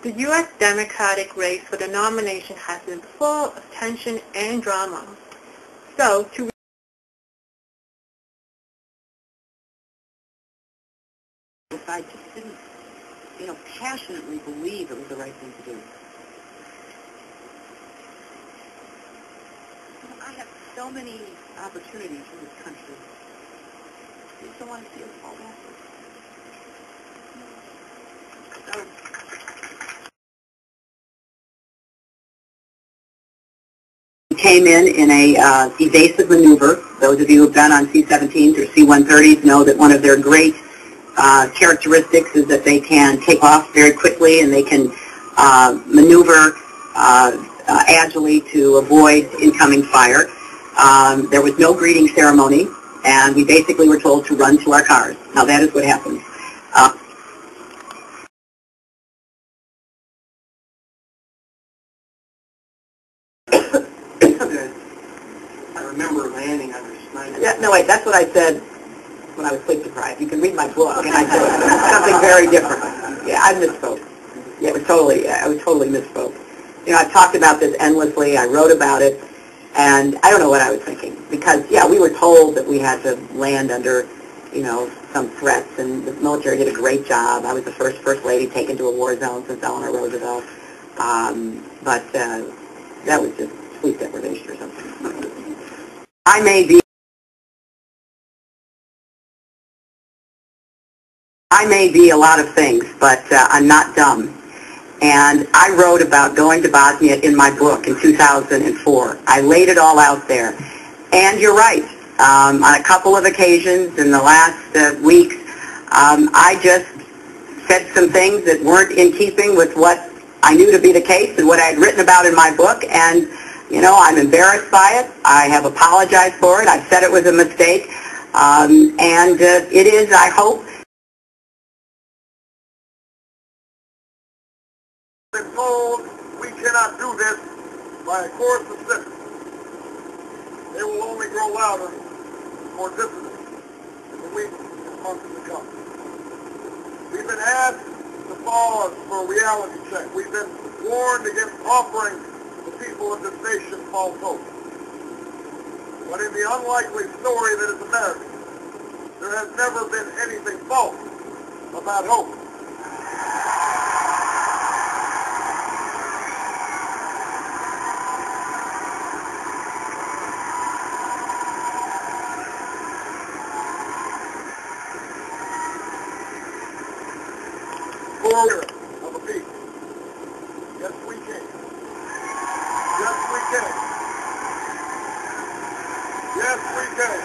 The U.S. Democratic race for the nomination has been full of tension and drama. So, I just didn't, passionately believe it was the right thing to do. I have so many opportunities in this country. I just don't want to see us fall backwards. So, came in a evasive maneuver. Those of you who have been on C-17s or C-130s know that one of their great characteristics is that they can take off very quickly and they can maneuver agilely to avoid incoming fire. There was no greeting ceremony, and we basically were told to run to our cars. Now that is what happened. I remember landing under Snyder. Yeah, no, wait, that's what I said when I was sleep deprived. You can read my book, and I said something very different. Yeah, I misspoke. Yeah, I was totally misspoke. I've talked about this endlessly. I wrote about it, and I don't know what I was thinking. Because, yeah, we were told that we had to land under, some threats, and the military did a great job. I was the first lady taken to a war zone since Eleanor Roosevelt. But that was just sleep deprivation or something. I may be a lot of things, but I'm not dumb. And I wrote about going to Bosnia in my book in 2004. I laid it all out there. And you're right. On a couple of occasions in the last weeks, I just said some things that weren't in keeping with what I knew to be the case and what I had written about in my book. And, I'm embarrassed by it. I have apologized for it. I said it was a mistake. And it is, I hope, been told we cannot do this by a chorus of citizens. They will only grow louder, more dissident in the weeks and months to come. We've been asked to pause for a reality check. We've been warned against offering the people of this nation false hope. But in the unlikely story that is America, there has never been anything false about hope. Of a people. Yes, we can. Yes, we can. Yes, we can.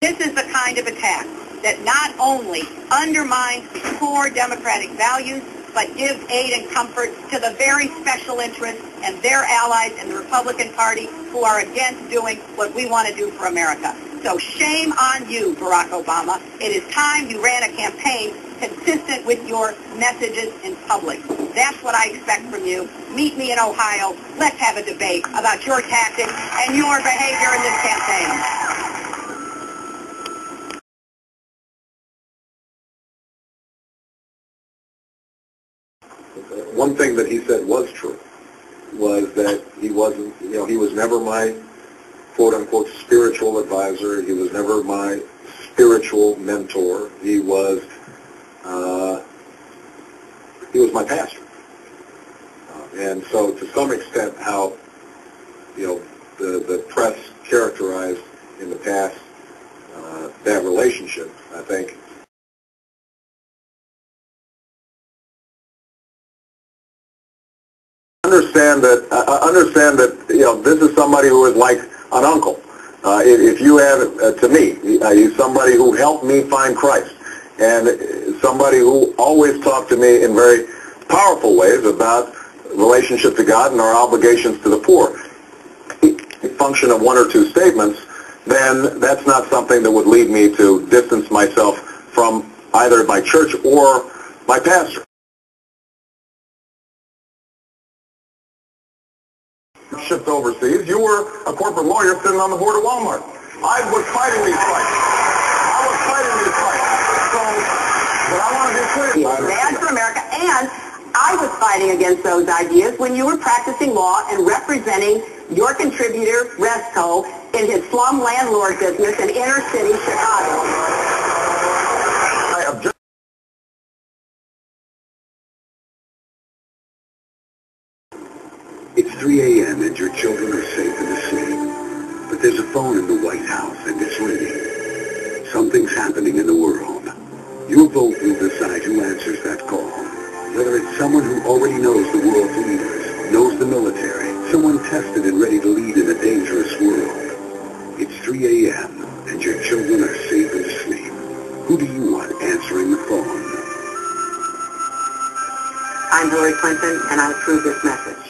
This is the kind of attack that not only undermines the core democratic values, but gives aid and comfort to the very special interests and their allies in the Republican Party who are against doing what we want to do for America. So shame on you, Barack Obama. It is time you ran a campaign consistent with your messages in public. That's what I expect from you. Meet me in Ohio. Let's have a debate about your tactics and your behavior in this campaign. One thing that he said was true was that he wasn't, he was never my quote-unquote spiritual advisor. He was never my spiritual mentor. He was my pastor. And so to some extent how, the press characterized in the past that relationship, I think, understand that this is somebody who is like an uncle. If you have to me, he's somebody who helped me find Christ, and somebody who always talked to me in very powerful ways about relationship to God and our obligations to the poor. A function of one or two statements then that's not something that would lead me to distance myself from either my church or my pastor. Shipped overseas, you were a corporate lawyer sitting on the board of Walmart. I was fighting these fights. So, but I want to be clear. Bad for America, and I was fighting against those ideas when you were practicing law and representing your contributor, Resco, in his slum landlord business in inner city Chicago. I object. It's 3 a.m. and your children are safe and asleep. But there's a phone in the White House and it's ringing. Something's happening in the world. Your vote will decide who answers that call. Whether it's someone who already knows the world's leaders, knows the military, someone tested and ready to lead in a dangerous world. It's 3 a.m. and your children are safe and asleep. Who do you want answering the phone? I'm Hillary Clinton, and I approve this message.